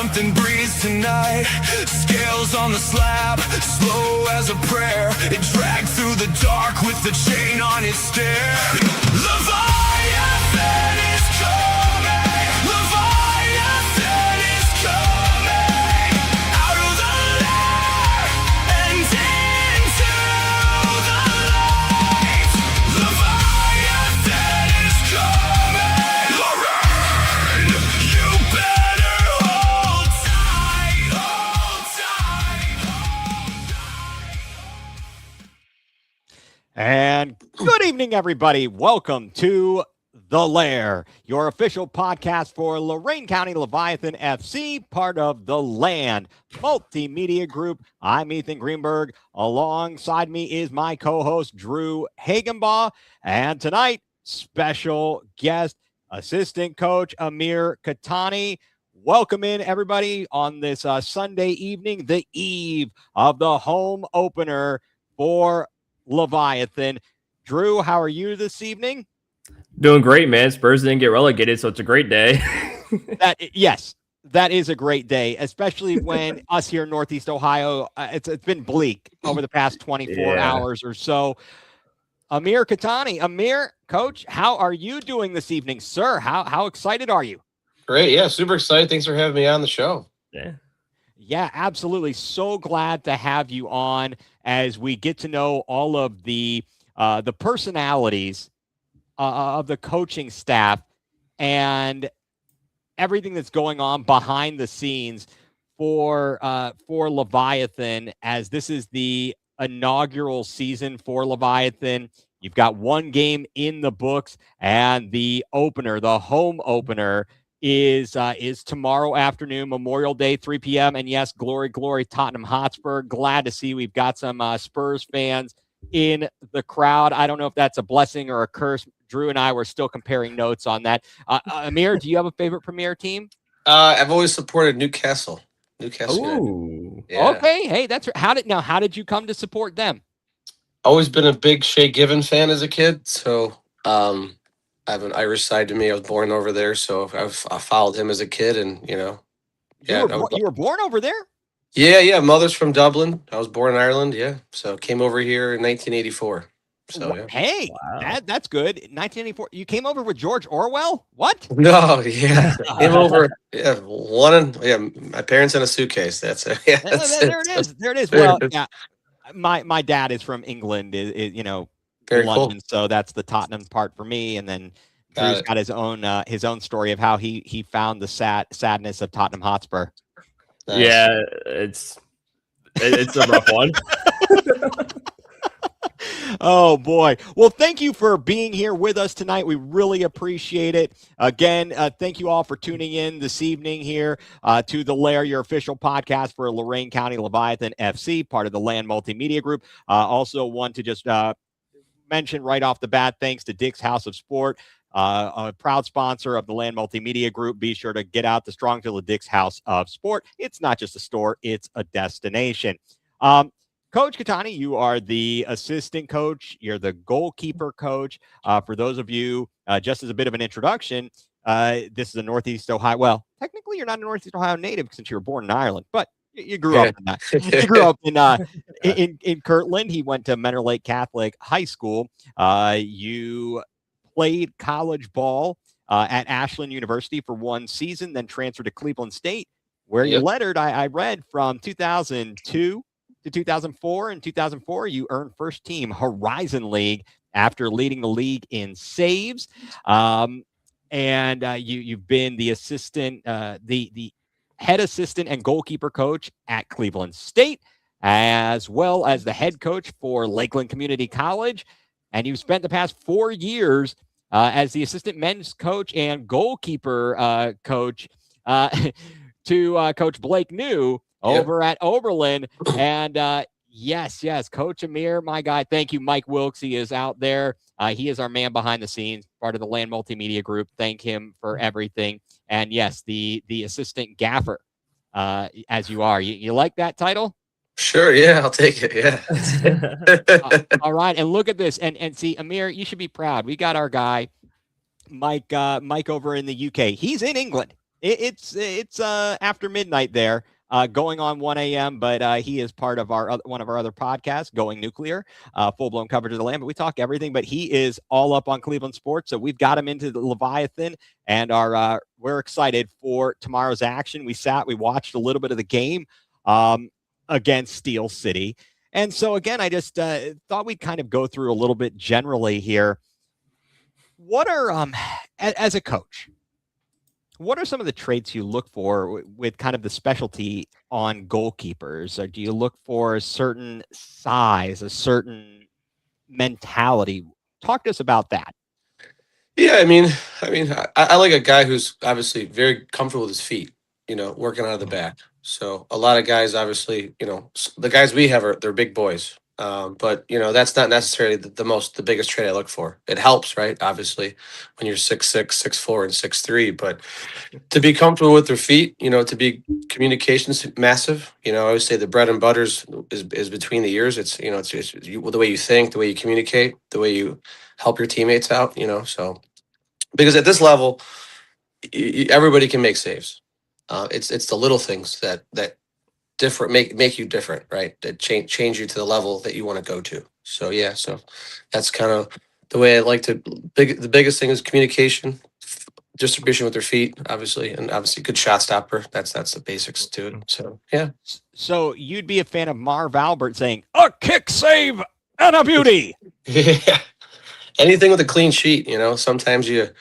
something breathes tonight. Scales on the slab, slow as a prayer. It dragged through the dark with the chain on its stare. Leviathan is coming. Leviathan is coming. Out of the lair and into the light. Leviathan is coming. Lorraine, you better hold tight, hold tight, hold tight. And good evening, everybody. Welcome to The Lair, your official podcast for Lorain County Leviathan FC, part of the Land Multimedia Group. I'm Ethan Greenberg. Alongside me is my co-host, Drew Hagenbaugh. And tonight, special guest, assistant coach, Amir Kettani. Welcome in, everybody, on this Sunday evening, the eve of the home opener for Leviathan. Drew, how are you this evening? Doing great, man. Spurs didn't get relegated, so it's a great day. Yes, that is a great day, especially when us here in Northeast Ohio, it's been bleak over the past 24 hours or so. Amir Kettani, Amir, coach, how are you doing this evening, sir? How excited are you? Great. Yeah, super excited. Thanks for having me on the show. Yeah, absolutely. So glad to have you on as we get to know all of the personalities of the coaching staff and everything that's going on behind the scenes for Leviathan, as this is the inaugural season for Leviathan. You've got one game in the books, and the opener, the home opener, is tomorrow afternoon, Memorial Day, 3 p.m. And yes, glory, Tottenham Hotspur. Glad to see we've got some Spurs fans in the crowd. I don't know if that's a blessing or a curse. Drew and I were still comparing notes on that. Amir, do you have a favorite Premier team? I've always supported Newcastle. Ooh. Yeah. Okay. Hey, that's how did you come to support them? Always been a big Shea Given fan as a kid. So I have an Irish side to me. I was born over there, so I followed him as a kid, and You were born over there? Yeah. Mother's from Dublin. I was born in Ireland. Yeah, so came over here in 1984. So yeah. Hey, Wow. that's good. 1984. You came over with George Orwell? What? No, yeah, came over. Yeah, my parents in a suitcase. That's it. Yeah, that's There it is. There it is. Well, yeah. My dad is from England, Very London, cool. so that's the Tottenham part for me. And then Got Drew's it. got his own story of how he found the sadness of Tottenham Hotspur. Nice. Yeah, it's a rough one. Oh boy. Well, thank you for being here with us tonight. We really appreciate it. Again, thank you all for tuning in this evening here to The Lair, your official podcast for Lorain County Leviathan FC, part of the Land Multimedia Group. Also want to just mention right off the bat, thanks to Dick's House of Sport, a proud sponsor of the Land Multimedia Group. Be sure to get out to Strongville Dick's House of Sport. It's not just a store, it's a destination. Coach Kettani, you are the assistant coach. You're the goalkeeper coach. For those of you, just as a bit of an introduction, this is a Northeast Ohio. Well, technically, you're not a Northeast Ohio native since you were born in Ireland, but you grew up in that. You grew up in Kirtland. He went to Menor Lake Catholic High School. You played college ball at Ashland University for one season, then transferred to Cleveland State, where you lettered. I read from 2002 to 2004. In 2004, you earned first team Horizon League after leading the league in saves. And you've been the assistant, the head assistant and goalkeeper coach at Cleveland State, as well as the head coach for Lakeland Community College. And you've spent the past 4 years as the assistant men's coach and goalkeeper coach to Coach Blake New over at Oberlin. And yes, Coach Amir, my guy. Thank you, Mike Wilkes. He is out there. He is our man behind the scenes, part of the Land Multimedia Group. Thank him for everything. And yes, the assistant gaffer, as you are. You like that title? Sure, yeah, I'll take it. Yeah. All right, and look at this, and see, Amir, you should be proud. We got our guy, Mike over in the UK. He's in England. It's after midnight there, going on 1 a.m. But he is part of one of our other podcasts, Going Nuclear, full blown coverage of the land. But we talk everything. But he is all up on Cleveland sports, so we've got him into the Leviathan, and we're excited for tomorrow's action. We watched a little bit of the game against Steel City, and so again, I just thought we'd kind of go through a little bit generally here. What are as a coach? What are some of the traits you look for with kind of the specialty on goalkeepers? Or do you look for a certain size, a certain mentality? Talk to us about that. Yeah, I like a guy who's obviously very comfortable with his feet, working out of the back. So a lot of guys, obviously, the guys we have they're big boys. But that's not necessarily the biggest trait I look for. It helps, right? Obviously, when you're 6'6", 6'4", and 6'3", but to be comfortable with their feet, to be communication's massive. I always say the bread and butter is between the ears. It's the way you think, the way you communicate, the way you help your teammates out. So because at this level, everybody can make saves. It's the little things that different make you different, right? That change you to the level that you want to go to. So yeah, so that's kind of the way I like to. The biggest thing is communication, distribution with their feet, obviously, and obviously good shot stopper. That's the basics to it. So yeah. So you'd be a fan of Marv Albert saying a kick save and a beauty. Yeah. Anything with a clean sheet, sometimes it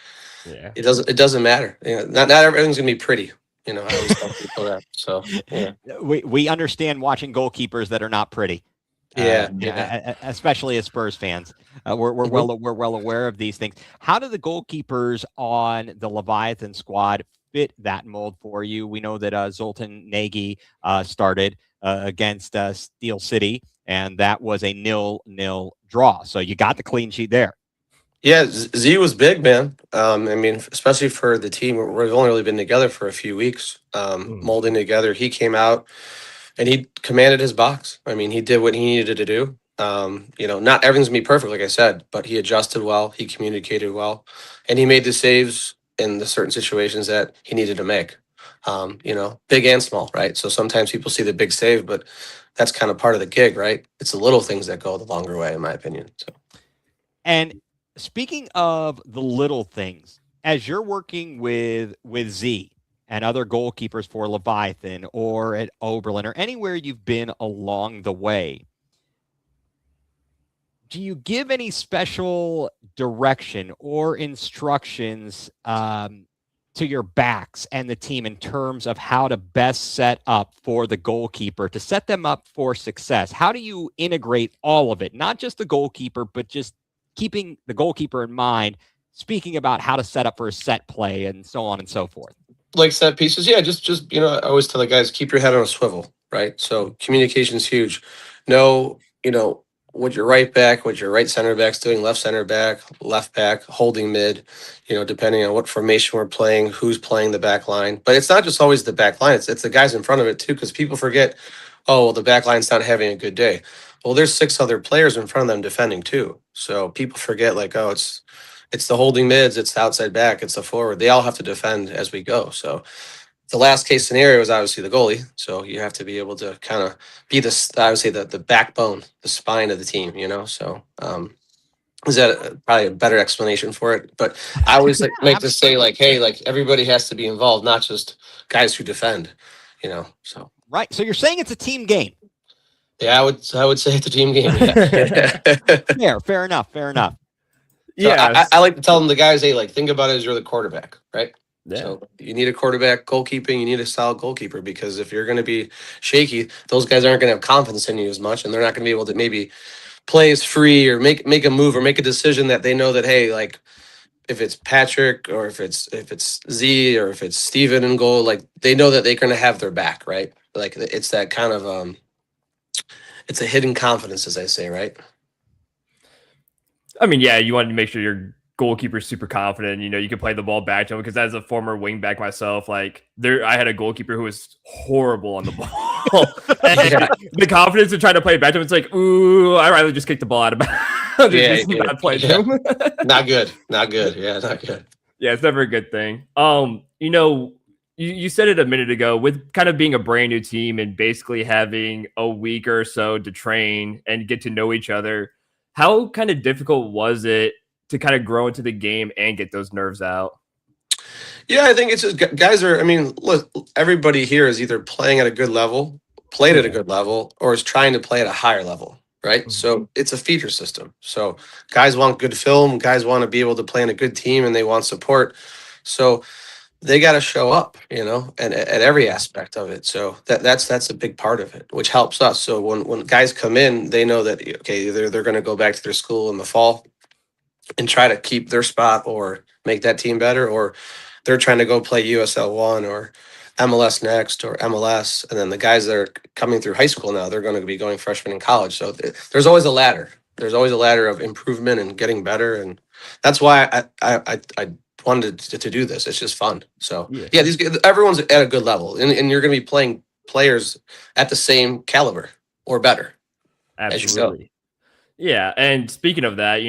doesn't matter. Not everything's gonna be pretty. I always tell people that. So yeah. We understand watching goalkeepers that are not pretty. Yeah. Especially as Spurs fans, we're well aware of these things. How do the goalkeepers on the Leviathan squad fit that mold for you? We know that Zoltan Nagy started against Steel City, and that was a 0-0 draw. So you got the clean sheet there. Yeah, Z was big, man. Especially for the team. We've only really been together for a few weeks, molding together. He came out and he commanded his box. He did what he needed to do. Not everything's gonna be perfect, like I said, but he adjusted well, he communicated well, and he made the saves in the certain situations that he needed to make. Big and small, right? So sometimes people see the big save, but that's kind of part of the gig, right? It's the little things that go the longer way, in my opinion. So, and speaking of the little things, as you're working with Z and other goalkeepers for Leviathan or at Oberlin or anywhere you've been along the way, do you give any special direction or instructions to your backs and the team in terms of how to best set up for the goalkeeper, to set them up for success? How do you integrate all of it? Not just the goalkeeper, but just keeping the goalkeeper in mind, speaking about how to set up for a set play and so on and so forth. Like set pieces, yeah, just I always tell the guys, keep your head on a swivel, right? So communication is huge. Know, what your right back, what your right center back's doing, left center back, left back, holding mid, depending on what formation we're playing, who's playing the back line. But it's not just always the back line, it's the guys in front of it too, because people forget, oh, well, the back line's not having a good day. Well, there's 6 other players in front of them defending too. So people forget, like, oh, it's the holding mids, it's the outside back, it's the forward. They all have to defend as we go. So the last case scenario is obviously the goalie. So you have to be able to kind of be I would say the backbone, the spine of the team, So is that probably a better explanation for it? But I always like to say, like, hey, like, everybody has to be involved, not just guys who defend, so. Right. So you're saying it's a team game. Yeah, I would say it's a team game. Yeah. Fair enough. So Yeah, I like to tell them, the guys, hey, like, think about it as you're the quarterback, right? Yeah. So you need a quarterback goalkeeping. You need a solid goalkeeper, because if you're going to be shaky, those guys aren't going to have confidence in you as much, and they're not going to be able to maybe play as free or make a move or make a decision that they know that, hey, like, if it's Patrick or if it's Z or if it's Steven in goal, like, they know that they're going to have their back, right? Like, it's that kind of it's a hidden confidence, as I say, right? Yeah, you want to make sure your goalkeeper's super confident. You can play the ball back to him, because as a former wing back myself, like, I had a goalkeeper who was horrible on the ball. The confidence to try to play it back to him, it's like, ooh, I'd rather just kick the ball out of bounds. Not play to him. Not good. Yeah, not good. Yeah, it's never a good thing. you said it a minute ago, with kind of being a brand new team and basically having a week or so to train and get to know each other. How kind of difficult was it to kind of grow into the game and get those nerves out? Yeah, I think it's just guys are. I mean, look, everybody here is either playing at a good level, played at a Yeah. good level, or is trying to play at a higher level, right? Mhm. So it's a feeder system. So guys want good film, guys want to be able to play in a good team, and they want support. So they got to show up, and at every aspect of it. So that's a big part of it, which helps us. So when guys come in, they know that okay, either they're going to go back to their school in the fall and try to keep their spot or make that team better, or they're trying to go play USL one or MLS next or MLS. And then the guys that are coming through high school now, they're going to be going freshman in college. So there's always a ladder. There's always a ladder of improvement and getting better, and that's why I wanted to do this. It's just fun. So Yeah, yeah, everyone's at a good level, and you're going to be playing players at the same caliber or better as you go. absolutely. Yeah, and speaking of that,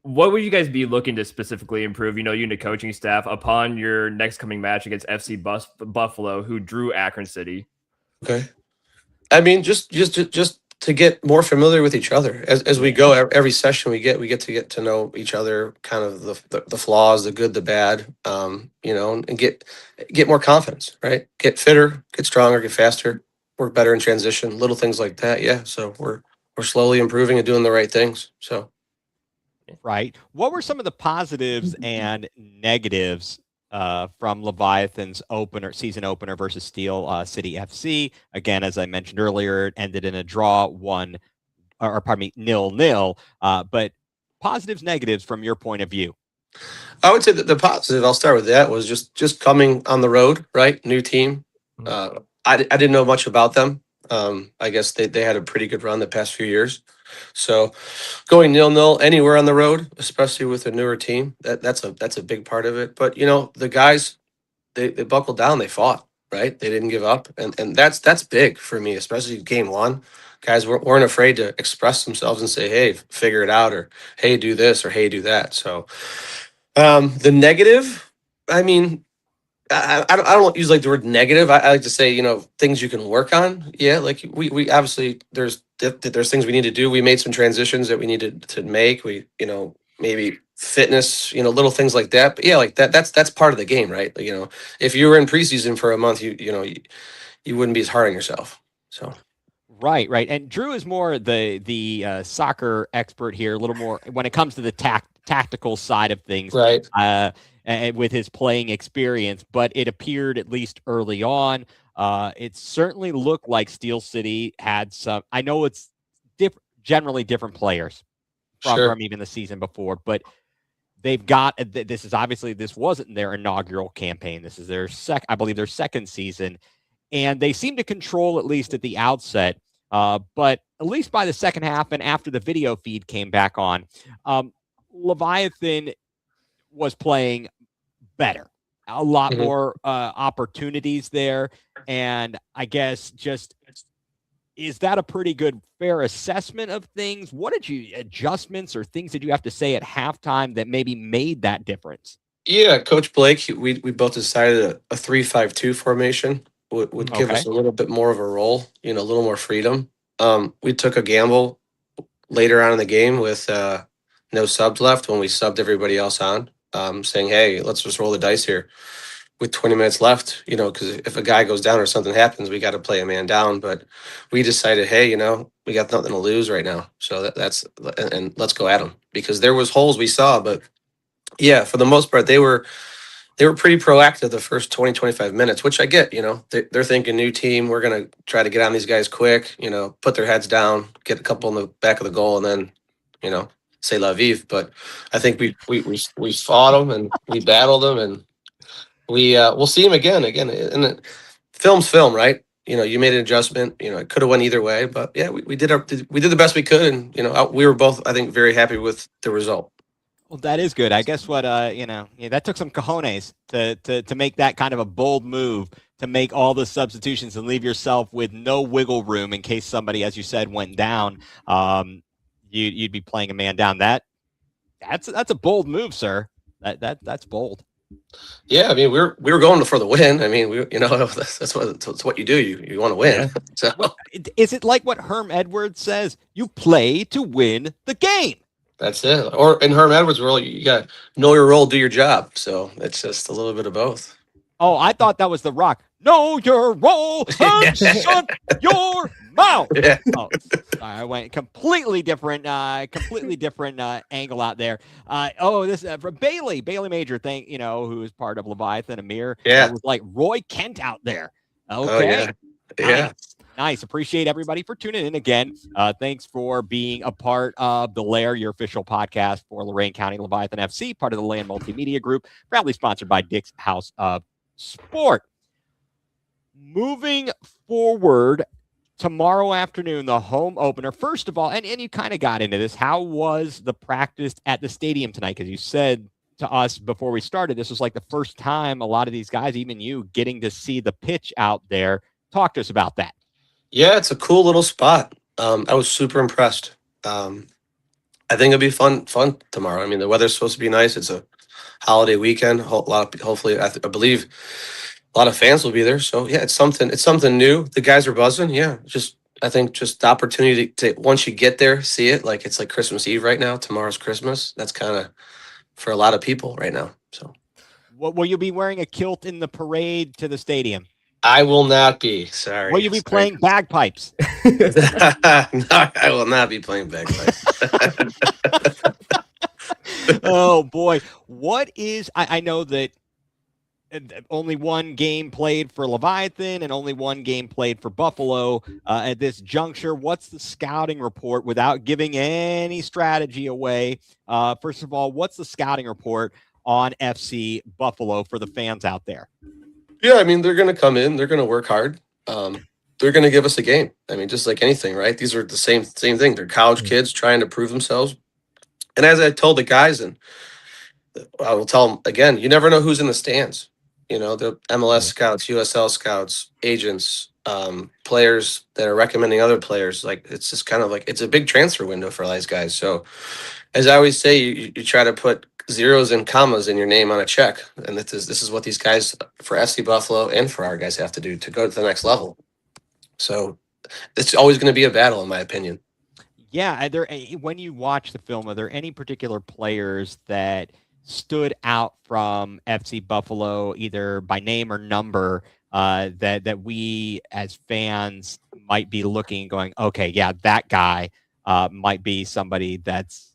what would you guys be looking to specifically improve, you and the coaching staff upon your next coming match against FC Buffalo, who drew Akron City? Okay. I mean, just to get more familiar with each other as we Yeah, go. Every session we get to know each other, kind of the flaws, the good, the bad, and get more confidence, right? Get fitter, get stronger, get faster, work better in transition, little things like that. Yeah. So we're slowly improving and doing the right things. So Right. What were some of the positives and negatives from Leviathan's season opener versus Steel City FC? Again, as I mentioned earlier, it ended in a draw, or pardon me, 0-0. But positives, negatives from your point of view. I would say that the positive, I'll start with that, was just coming on the road, right? New team. Mhm. I didn't know much about them. I guess they had a pretty good run the past few years. So going 0-0 anywhere on the road, especially with a newer team, that's a big part of it. But the guys, they buckled down, they fought, right? They didn't give up. And that's big for me, especially game one. Guys weren't afraid to express themselves and say, hey, figure it out, or hey, do this, or hey, do that. So the negative, I mean, I don't use like the word negative. I like to say, things you can work on. Yeah, like we obviously there's things we need to do. We made some transitions that we needed to make. We maybe fitness, little things like that. But yeah, like that's part of the game, right? Like, if you were in preseason for a month, you wouldn't be as hard on yourself. So Right, right. And Drew is more the soccer expert here, a little more when it comes to the tactical side of things, right. and with his playing experience. But it appeared, at least early on, it certainly looked like Steel City had some. I know it's generally different players Sure. from even the season before, but they've got. This wasn't their inaugural campaign. This is their I believe their second season, and they seem to control, at least at the outset. But at least by the second half and after the video feed came back on, Leviathan was playing better. A lot Mhm. more opportunities there. And I guess is that a pretty good, fair assessment of things? What did adjustments or things did you have to say at halftime that maybe made that difference? Yeah, Coach Blake, we both decided a 3-5-2 formation would give us Okay. a little bit more of a role, a little more freedom. We took a gamble later on in the game with no subs left when we subbed everybody else on, saying, hey, let's just roll the dice here with 20 minutes left, because if a guy goes down or something happens, we got to play a man down. But we decided, hey, we got nothing to lose right now. So and let's go at them, because there was holes we saw, but yeah, for the most part, they were pretty proactive the first 20, 25 minutes, which I get. They're thinking new team. We're gonna try to get on these guys quick. Put their heads down, get a couple in the back of the goal, and then say la vive. But I think we fought them and we battled them, and we'll see them again, and film's film, right? You made an adjustment. It could have went either way, but yeah, we did we did the best we could, and we were both, I think, very happy with the result. Well, that is good. I guess that took some cojones to make that kind of a bold move, to make all the substitutions and leave yourself with no wiggle room in case somebody, as you said, went down. You'd be playing a man down. That's a bold move, sir. That's bold. Yeah, I mean, we were going for the win. I mean, that's what you do. You want to win. Yeah. So Well, is it like what Herm Edwards says? You play to win the game. that's it. Or in Herm Edwards' world, you got to know your role, do your job. So it's just a little bit of both. Oh, I thought that was The Rock. Know your role and shut your mouth. Yeah. Oh, sorry, I went completely different angle out there. This from Bailey Major thing, who is part of Leviathan. Amir, Yeah. was like Roy Kent out there. Oh, Okay, yeah. Yeah. nice. Appreciate everybody for tuning in again. Thanks for being a part of the Lair, your official podcast for Lorain County Leviathan FC, part of the Land Multimedia Group, proudly sponsored by Dick's House of Sport. Moving forward, tomorrow afternoon, the home opener. First of all, and you kind of got into this, how was the practice at the stadium tonight? Because you said to us before we started, this was like the first time a lot of these guys, even you, getting to see the pitch out there. Talk to us about that. Yeah, it's a cool little spot. I was super impressed. I think it'll be fun tomorrow. I mean, the weather's supposed to be nice. It's a holiday weekend. Hopefully, I believe a lot of fans will be there. So yeah, it's something new. The guys are buzzing. Yeah, I think just the opportunity to once you get there, see it. Like it's like Christmas Eve right now. Tomorrow's Christmas. That's kind of for a lot of people right now. So, Will you be wearing a kilt in the parade to the stadium? I will not be. Sorry. Will you be playing bagpipes? No, I will not be playing bagpipes. Oh boy, I know that only one game played for Leviathan and only one game played for Buffalo at this juncture. What's the scouting report without giving any strategy away? First of all, what's the scouting report on FC Buffalo for the fans out there? Yeah, I mean, they're going to come in. They're going to work hard. They're going to give us a game. I mean, just like anything, right? These are the same thing. They're college kids trying to prove themselves. And as I told the guys, and I will tell them again, you never know who's in the stands. You know, the MLS scouts, USL scouts, agents, players that are recommending other players. Like, it's just kind of like, it's a big transfer window for all these guys. So as I always say, you try to put zeros and commas in your name on a check. And this is what these guys for FC Buffalo and for our guys have to do to go to the next level. So it's always going to be a battle, in my opinion. Yeah. When you watch the film, are there any particular players that stood out from FC Buffalo, either by name or number, that we as fans might be looking and going, okay, yeah, that guy might be somebody that's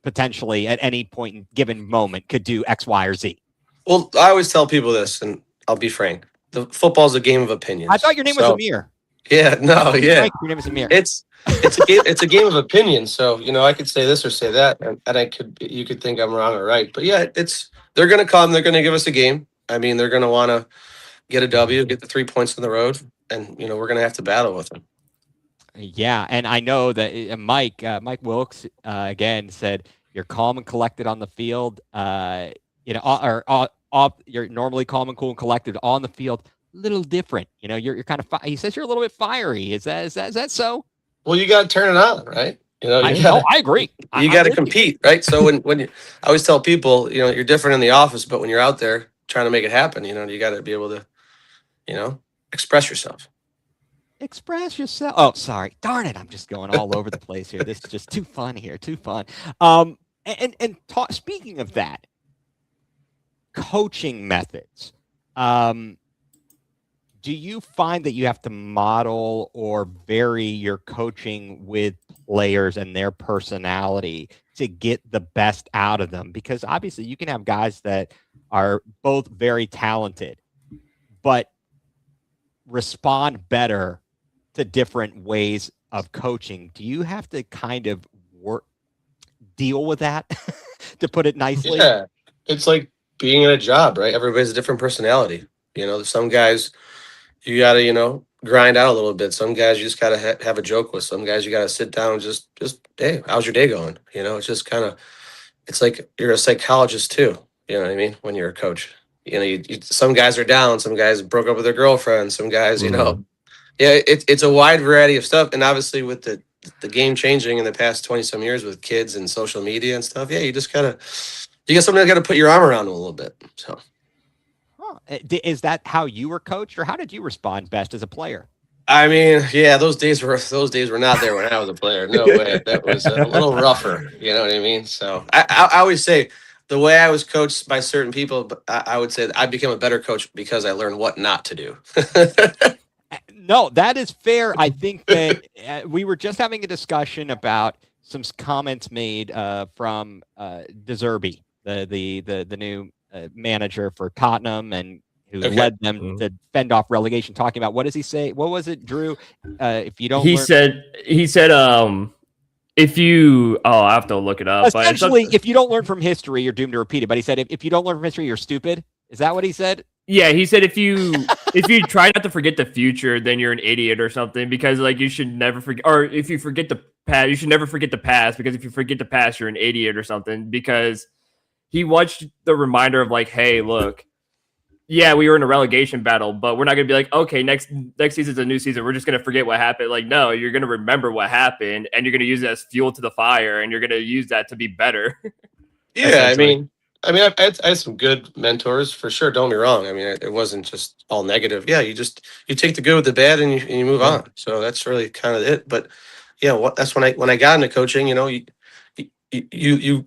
potentially at any point in given moment could do X, Y, or Z? Well, I always tell people this, and I'll be frank. The football's a game of opinions. I thought your name was Amir. Yeah, no, yeah. Frank, your name is Amir. It's a game of opinions. So, you know, I could say this or say that, and you could think I'm wrong or right. But yeah, they're gonna come, they're gonna give us a game. I mean, they're gonna wanna get a W, get the 3 points on the road, and you know, we're gonna have to battle with them. Yeah, and I know that Mike Wilkes again said you're calm and collected on the field. You're normally calm and cool and collected on the field. Little different, you know. You're kind of. He says you're a little bit fiery. Is that so? Well, you got to turn it on, right? You know, I agree. You got to compete, right? So when I always tell people, you know, you're different in the office, but when you're out there trying to make it happen, you know, you got to be able to, you know, express yourself. Express yourself. Oh, sorry. Darn it. I'm just going all over the place here. This is just too fun here. Too fun. Speaking of that, coaching methods. Do you find that you have to model or vary your coaching with players and their personality to get the best out of them? Because obviously you can have guys that are both very talented, but respond better to different ways of coaching. Do you have to kind of deal with that, to put it nicely? Yeah, it's like being in a job, right? Everybody's a different personality. You know, some guys you got to, you know, grind out a little bit. Some guys you just got to have a joke with. Some guys you got to sit down and just, hey, how's your day going? You know, it's just kind of, it's like you're a psychologist too. You know what I mean? When you're a coach, you know, some guys are down. Some guys broke up with their girlfriend. Some guys, you know, yeah, it's a wide variety of stuff. And obviously with the game changing in the past 20 some years with kids and social media and stuff, yeah, you just gotta You got somebody got to put your arm around them a little bit. So, Huh. Is that how you were coached, or how did you respond best as a player? I mean, yeah, those days were not there when I was a player. No way. That was a little rougher. You know what I mean? So I always say the way I was coached by certain people, but I would say that I became a better coach because I learned what not to do. No, that is fair. I think that we were just having a discussion about some comments made from De Zerbi, the new manager for Tottenham, and who Okay. led them to fend off relegation. Talking about, what does he say? What was it, Drew? If you don't, He said, if you, I have to look it up. Essentially, if you don't learn from history, you're doomed to repeat it. But he said, if you don't learn from history, you're stupid. Is that what he said? Yeah, he said if you try not to forget the future, then you're an idiot or something, because like you should never forget, or if you forget the past, you should never forget the past, because if you forget the past, you're an idiot or something. Because he watched the reminder of like, hey, look, yeah, we were in a relegation battle, but we're not gonna be like, okay, next season's a new season, we're just gonna forget what happened. Like, no, you're gonna remember what happened, and you're gonna use it as fuel to the fire, and you're gonna use that to be better. Yeah, I mean, I had some good mentors for sure. Don't get me wrong. I mean, it wasn't just all negative. Yeah, you take the good with the bad and you move on. So that's really kind of it. But yeah, that's when I got into coaching. You know, you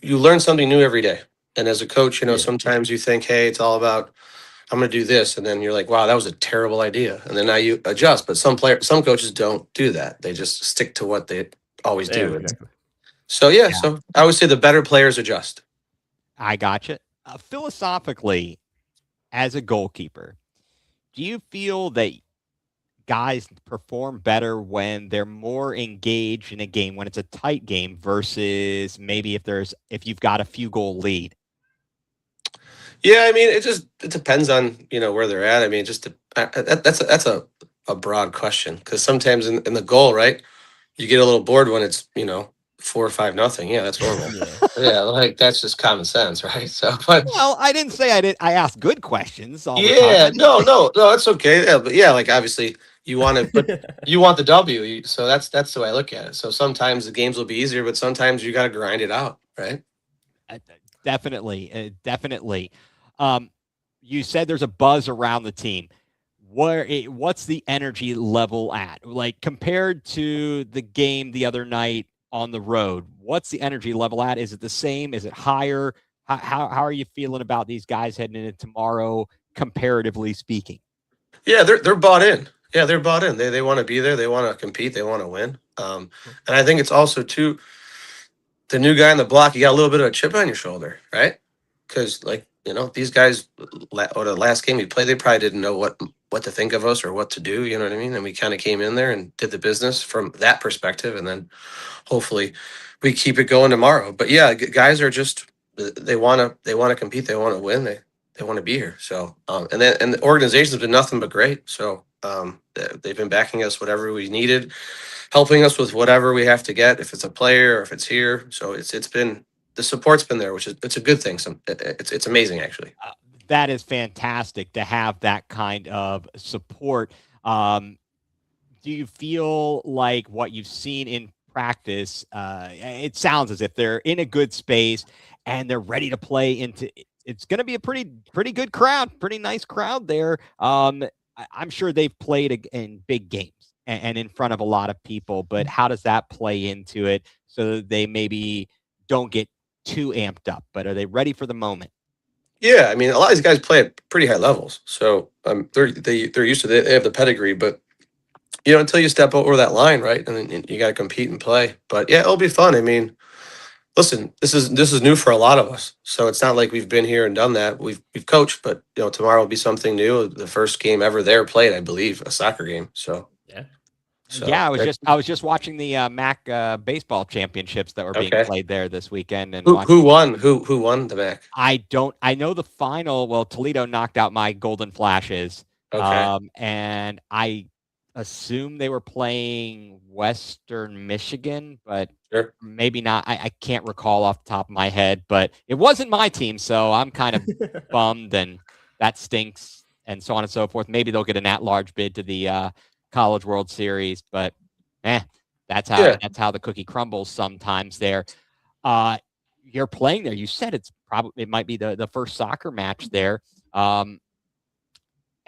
learn something new every day. And as a coach, you know, sometimes you think, hey, it's all about I'm going to do this, and then you're like, wow, that was a terrible idea, and then now you adjust. But some coaches don't do that. They just stick to what they always do. Exactly. So yeah, so I would say the better players adjust. I gotcha. Philosophically, as a goalkeeper, do you feel that guys perform better when they're more engaged in a game, when it's a tight game, versus maybe if you've got a few goal lead? Yeah, I mean, it depends on where they're at. I mean, that's a broad question, because sometimes in the goal, right, you get a little bored when it's 4 or 5-0. Yeah, that's normal. Yeah, like that's just common sense, right? So, but Well, I didn't say I did. I asked good questions all the yeah, time. no, that's okay. Yeah, but yeah, like obviously you want to, but you want the W. So that's the way I look at it. So sometimes the games will be easier, but sometimes you got to grind it out, right? Definitely. You said there's a buzz around the team. What's the energy level at? Like, compared to the game the other night on the road, what's the energy level at? Is it the same? Is it higher? How are you feeling about these guys heading into tomorrow, comparatively speaking? Yeah, they're bought in. Yeah, they're bought in. They want to be there. They want to compete. They want to win. And I think it's also too the new guy on the block. You got a little bit of a chip on your shoulder, right? Because like these guys, or the last game we played, they probably didn't know what to think of us or what to do. You know what I mean? And we kind of came in there and did the business from that perspective, and then hopefully we keep it going tomorrow. But yeah, guys are just they want to compete. They want to win. They want to be here. So and the organization's been nothing but great. So they've been backing us whatever we needed, helping us with whatever we have to get, if it's a player or if it's here. So it's been the support's been there, which is it's a good thing. It's amazing actually. That is fantastic to have that kind of support. Do you feel like what you've seen in practice, it sounds as if they're in a good space and they're ready to play into it's going to be a pretty good crowd, pretty nice crowd there. I'm sure they've played in big games and in front of a lot of people, but how does that play into it so that they maybe don't get too amped up, but are they ready for the moment? Yeah, I mean, a lot of these guys play at pretty high levels, so they're used to it. They have the pedigree, but until you step over that line, right, and then you got to compete and play. But yeah, it'll be fun. I mean, listen, this is new for a lot of us, so it's not like we've been here and done that. We've coached, but tomorrow will be something new. The first game ever there played, I believe, a soccer game. So yeah. So, yeah, I was just watching the MAC baseball championships that were being played there this weekend. And who won? Who won the MAC? I know the final. Well, Toledo knocked out my Golden Flashes. Okay. And I assume they were playing Western Michigan, but Sure. maybe not. I can't recall off the top of my head, but it wasn't my team, so I'm kind of bummed, and that stinks, and so on and so forth. Maybe they'll get an at-large bid to the College World Series, but that's how the cookie crumbles sometimes there. You're playing there. You said it's probably it might be the first soccer match there.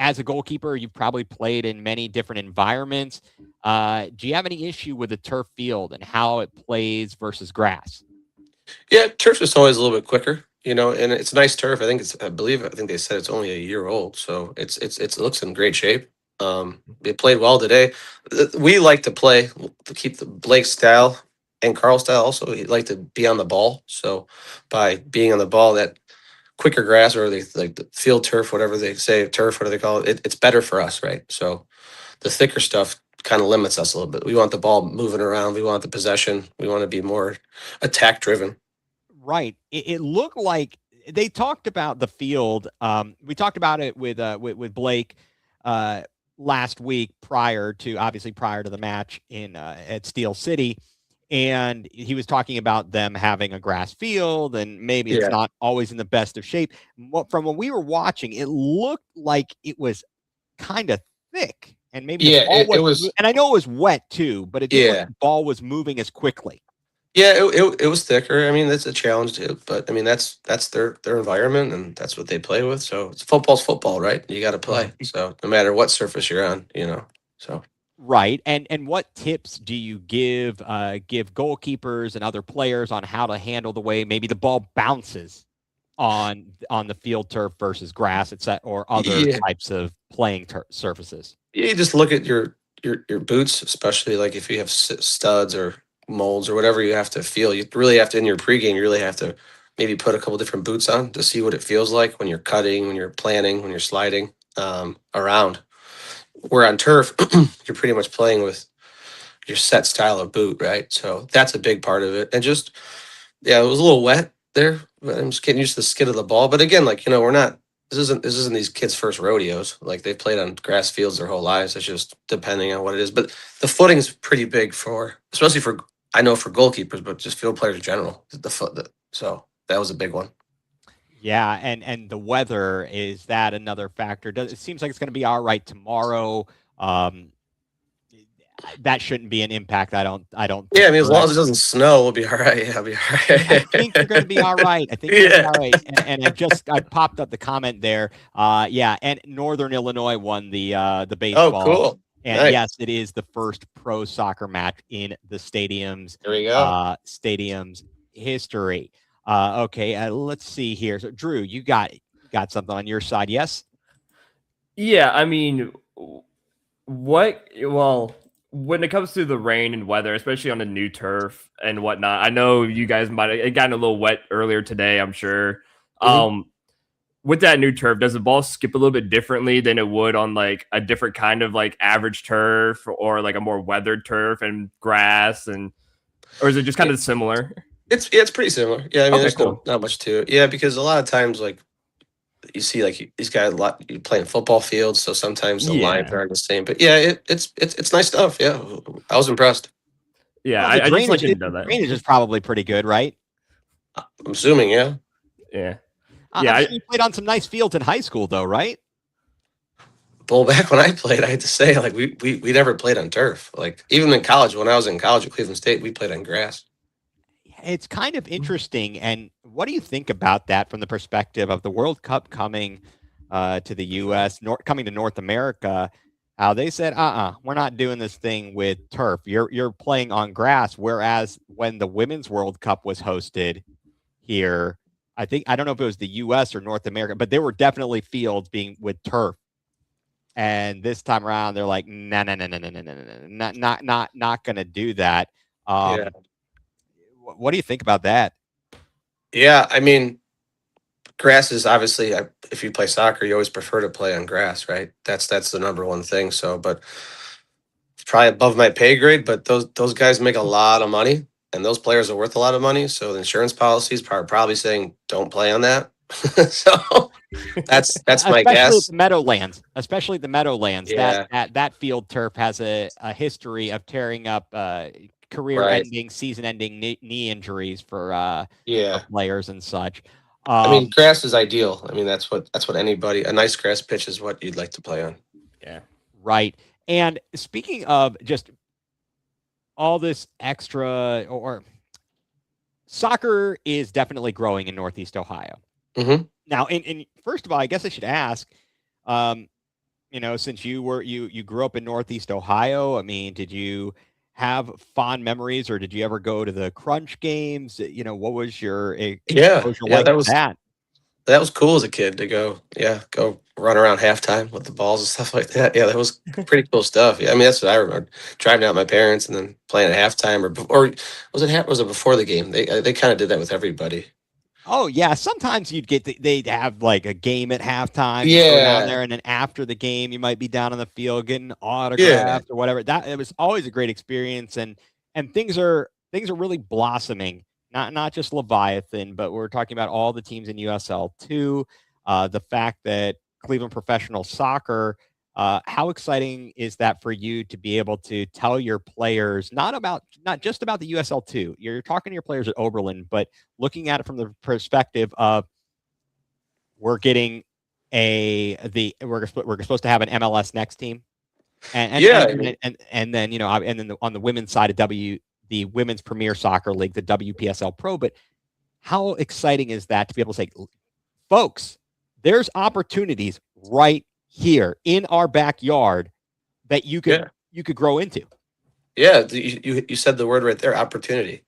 As a goalkeeper, you've probably played in many different environments. Do you have any issue with the turf field and how it plays versus grass? Yeah, turf is always a little bit quicker, and it's nice turf. I think they said it's only a year old, so it looks in great shape. It played well today. We like to play to keep the Blake style and Carl style. Also, we like to be on the ball. So by being on the ball, that quicker grass or like the field turf, whatever they say, turf, what do they call it? It's better for us, right? So the thicker stuff kind of limits us a little bit. We want the ball moving around. We want the possession. We want to be more attack driven. Right. It looked like they talked about the field. We talked about it with Blake last week prior to the match in at Steel City, and he was talking about them having a grass field and maybe it's Yeah. not always in the best of shape. From when we were watching, it looked like it was kind of thick, and maybe the Yeah, ball it was. was. And I know it was wet too, but it didn't look Yeah, like the ball was moving as quickly. yeah, it was thicker. I mean, that's a challenge too, but I mean, that's their environment and that's what they play with. So football's football, right? You got to play. So no matter what surface you're on. So Right. And what tips do you give goalkeepers and other players on how to handle the way maybe the ball bounces on the field turf versus grass, etc., or other yeah, types of playing surfaces? you just look at your boots, especially like if you have studs or molds or whatever you have to feel. You really have to in your pregame. You really have to maybe put a couple different boots on to see what it feels like when you're cutting, when you're planning, when you're sliding around. Where on turf, you're pretty much playing with your set style of boot, right? So that's a big part of it. And just yeah, it was a little wet there. But I'm just getting used to the skid of the ball. But again, like we're not. This isn't these kids' first rodeos. Like they've played on grass fields their whole lives. It's just depending on what it is. But the footing's pretty big especially for I know for goalkeepers, but just field players in general. The foot. So that was a big one. Yeah, and the weather, is that another factor? It seems like it's going to be all right tomorrow. Um, that shouldn't be an impact. I don't Yeah, think. I mean, as long as Correct. it doesn't snow, we'll be all right. Yeah, I'll be all I right. think you're going to be all right. I think you're going to be all right. And I popped up the comment there. Yeah, and Northern Illinois won the Oh, baseball. cool. And Nice. yes, it is the first pro soccer match in the There we go. stadium's history. Okay, let's see here. So, Drew, you got something on your side? Yes. Yeah, I mean, well, when it comes to the rain and weather, especially on the new turf and whatnot, I know you guys might have gotten a little wet earlier today, I'm sure. Mhm. With that new turf, does the ball skip a little bit differently than it would on like a different kind of like average turf or like a more weathered turf and grass or is it just kind of similar? It's pretty similar. Yeah, I mean, Okay, there's cool. not much to it. Yeah, because a lot of times, like you see, like these guys a lot you play in football fields, so sometimes the lines Yeah. aren't the same. But yeah, it's nice stuff. Yeah, I was impressed. Yeah, Well, I just like to know that. drainage is probably pretty good, right? I'm assuming, yeah. Yeah. I'm Yeah, sure you played on some nice fields in high school, though, right? Well, back when I played, I had to say, like we never played on turf. Like even in college, when I was in college at Cleveland State, we played on grass. It's kind of interesting. And what do you think about that from the perspective of the World Cup coming to the U.S., coming to North America? How they said, we're not doing this thing with turf. You're playing on grass. Whereas when the Women's World Cup was hosted here, I don't know if it was the U.S. or North America, but there were definitely fields being with turf. And this time around, they're like, no, no, no, no, no, no, no, no, not going to do that. Yeah, What do you think about that? yeah. I mean, grass is obviously if you play soccer, you always prefer to play on grass, right? That's the number one thing. So, but it's probably above my pay grade. But those guys make a lot of money, and those players are worth a lot of money. So the insurance policies are probably saying don't play on that. So that's my Especially at guess. the Meadowlands. Especially the Meadowlands. Yeah, That field turf has a history of tearing up right. career-ending, season-ending knee injuries for Yeah. players and such. I mean, grass is ideal. I mean, that's what anybody a nice grass pitch is what you'd like to play on. yeah. Right. And speaking of just all this extra or soccer is definitely growing in Northeast Ohio. Hmm. Now, and first of all, I guess I should ask, um, since you grew up in Northeast Ohio, I mean, did you have fond memories, or did you ever go to the Crunch games? What was your Yeah, exposure yeah, like to that? that was cool as a kid to go run around halftime with the balls and stuff like that. Yeah, that was pretty cool stuff. Yeah, I mean that's what I remember, driving out with my parents and then playing at halftime, or was it before the game? They kind of did that with everybody. Oh yeah, sometimes they'd have like a game at halftime. You go down Yeah, there, and then after the game, you might be down on the field getting yeah, autographs or whatever. That it was always a great experience, and things are really blossoming. Not just Leviathan, but we're talking about all the teams in USL too. The fact that Cleveland Professional Soccer. How exciting is that for you to be able to tell your players not just about the USL two? You're talking to your players at Oberlin, but looking at it from the perspective of we're getting we're supposed to have an MLS next team, yeah. I mean, and then and then on the women's side of the Women's Premier Soccer League, the WPSL Pro. But how exciting is that to be able to say, folks, there's opportunities right here in our backyard that yeah, you could grow into. yeah. You said the word right there, opportunity.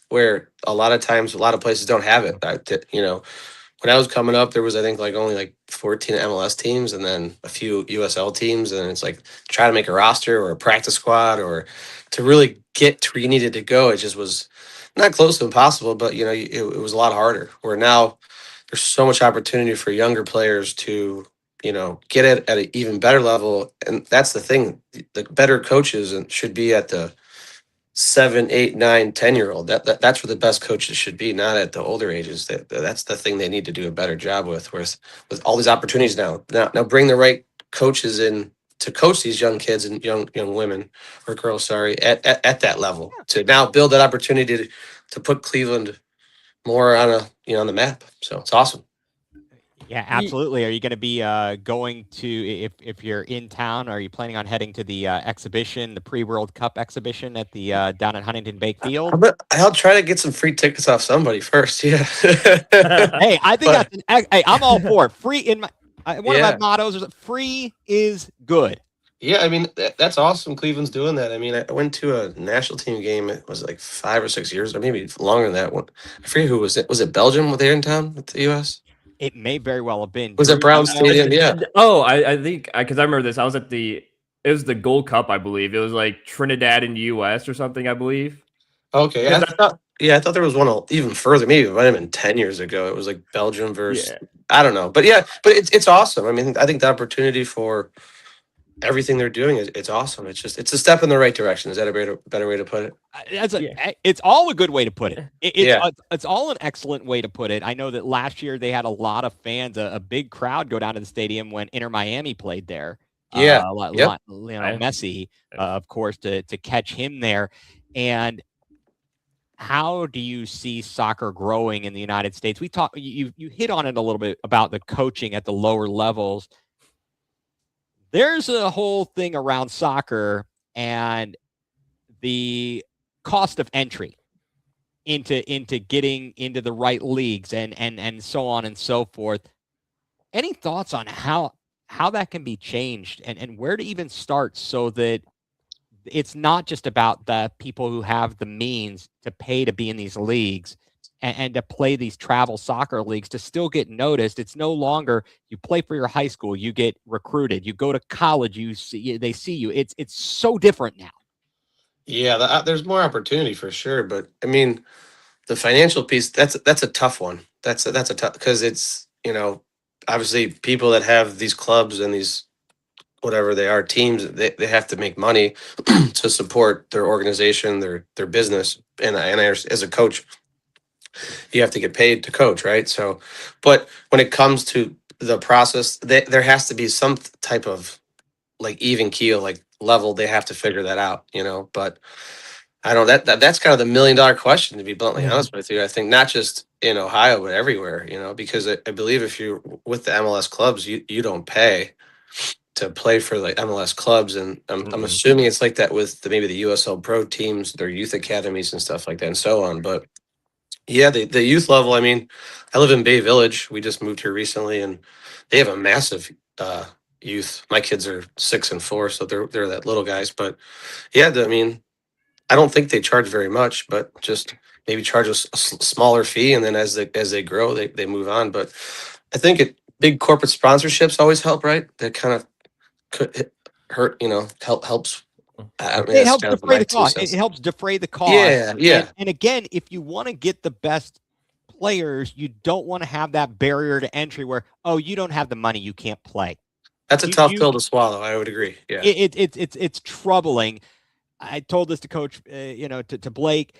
Where a lot of times, a lot of places don't have it. When I was coming up, there was I think like only like 14 MLS teams and then a few USL teams, and it's like try to make a roster or a practice squad or to really get to where you needed to go. It just was not close to impossible, but it was a lot harder. Where now there's so much opportunity for younger players to get it at an even better level, and that's the thing. The better coaches should be at the 7, 8, 9, 10 year old. That's where the best coaches should be, not at the older ages. That's the thing they need to do a better job with. Whereas with all these opportunities now bring the right coaches in to coach these young kids and young women or girls, sorry, at that level to now build that opportunity to put Cleveland more on the map. So it's awesome. Yeah, absolutely. Are you going to be going to if you're in town? Are you planning on heading to the exhibition, the pre-World Cup exhibition at the down at Huntington Bank Field? I'll try to get some free tickets off somebody first. Yeah. Hey, I think But hey, I'm all for it. Free in my one of my yeah. mottos is free is good. Yeah, I mean that's awesome. Cleveland's doing that. I mean, I went to a national team game. It was like 5 or 6 years, or maybe longer than that. One, I forget who was it. Was it Belgium? Were they in town with the U.S.? It may very well have been. Was it Drew, do Brown you know? Stadium? Yeah. Oh, I think because I remember this. I was at it was the Gold Cup, I believe. It was like Trinidad and US or something, I believe. Okay. Yeah, Because I thought there was one even further. Maybe it might have been 10 years ago. It was like Belgium versus yeah, I don't know, but yeah, but it's awesome. I mean, I think the opportunity for everything they're doing it's awesome. It's a step in the right direction. Is that a better way to put it? It's all a good way to put it. Yeah. It's all an excellent way to put it. I know that last year they had a lot of fans, a big crowd go down to the stadium when Inter Miami played there. Yeah. Yep. Messi, of course, to catch him there. And how do you see soccer growing in the United States? You hit on it a little bit about the coaching at the lower levels. There's a whole thing around soccer and the cost of entry into getting into the right leagues and so on and so forth. Any thoughts on how that can be changed and where to even start so that it's not just about the people who have the means to pay to be in these leagues and to play these travel soccer leagues to still get noticed. It's no longer you play for your high school, you get recruited, you go to college, they see you. It's so different now. Yeah, there's more opportunity for sure, but I mean, the financial piece that's a tough one. That's a tough because it's obviously people that have these clubs and these whatever they are teams they have to make money to support their organization, their business, and as a coach, you have to get paid to coach, right? So, but when it comes to the process, there has to be some type of like even keel, like level. They have to figure that out, But I don't. That's kind of the $1 million question, to be bluntly honest with you. I think not just in Ohio, but everywhere, because I believe if you're with the MLS clubs, you don't pay to play for like MLS clubs, and I'm assuming it's like that with maybe the USL Pro teams, their youth academies and stuff like that, and so on. But Yeah, the youth level. I mean, I live in Bay Village. We just moved here recently, and they have a massive youth. My kids are 6 and 4, so they're that little guys. But yeah, I mean, I don't think they charge very much, but just maybe charge a smaller fee, and then as they grow, they move on. But I think big corporate sponsorships always help, right? That kind of could hurt, helps. I mean, It that's helps kind of defray my the two cost. It cents. helps defray the cost. Yeah, yeah, And again, if you want to get the best players, you don't want to have that barrier to entry where, oh, you don't have the money, you can't play. that's a tough You pill to swallow. I would agree. Yeah. it's troubling. I told this to Coach, to Blake.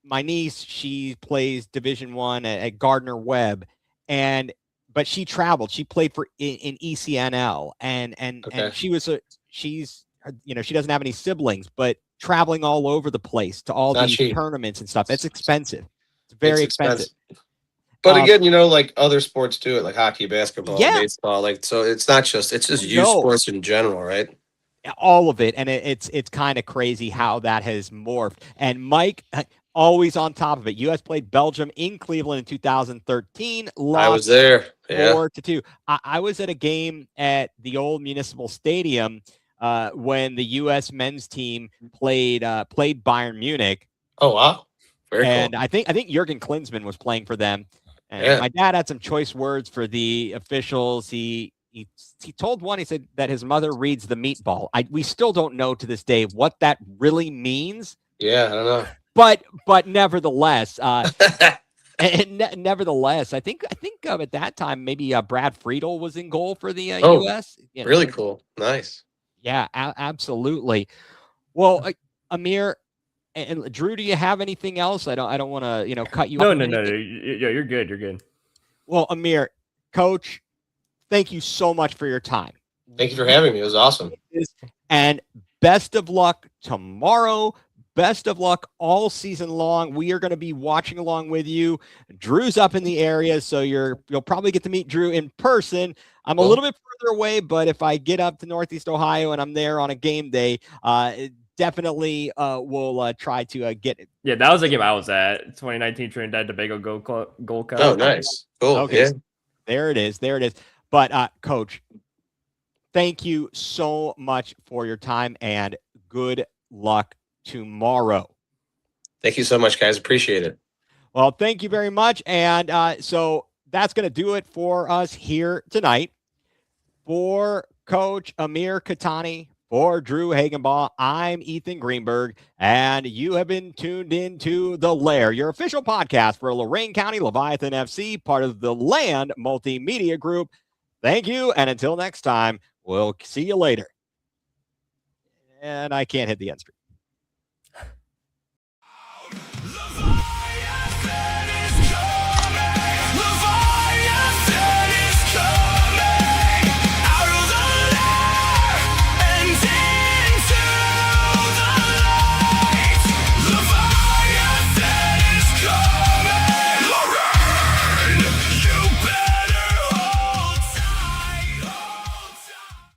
My niece, she plays Division 1 at Gardner Webb, but she traveled. She played in ECNL, and Okay. she's she doesn't have any siblings, but traveling all over the place to all Not these cheap. tournaments and stuff. It's expensive. It's very expensive. But again, like other sports do it, like hockey, basketball, Yeah. baseball. Like, so it's just youth No. sports in general, right? All of it, and it's kind of crazy how that has morphed. And Mike, always on top of it. U.S. played Belgium in Cleveland in 2013. I was there. Yeah. 4-2. I was at a game at the old Municipal Stadium when the U.S. men's team played Bayern Munich. Oh wow, very And cool. I think Jurgen Klinsmann was playing for them. And Yeah. my dad had some choice words for the officials. He told one, he said that his mother reads the meatball. We still don't know to this day what that really means. Yeah, I don't know. But nevertheless, nevertheless, I think at that time maybe Brad Friedel was in goal for the U.S. Really cool, nice. Yeah, absolutely. Well, Amir and Drew, do you have anything else? I don't want to cut you. No. off. Yeah, you're good. You're good. Well, Amir, Coach, thank you so much for your time. Thank you for having me. It was awesome. And best of luck tomorrow. Best of luck all season long. We are going to be watching along with you. Drew's up in the area, so you'll probably get to meet Drew in person. I'm a little bit further away, but if I get up to Northeast Ohio and I'm there on a game day, definitely we'll try to get it. Yeah, that was the game I was at. 2019 Trinidad Tobago Gold Cup. Oh, nice. Cool. Okay. Yeah. There it is. But Coach, thank you so much for your time and good luck tomorrow. Thank you so much, guys. Appreciate it. Well, thank you very much. And so that's going to do it for us here tonight. For Coach Amir Kettani, for Drew Hagenbaugh, I'm Ethan Greenberg, and you have been tuned into The Lair, your official podcast for Lorain County Leviathan FC, part of the Land Multimedia Group. Thank you, and until next time, we'll see you later. And I can't hit the end screen.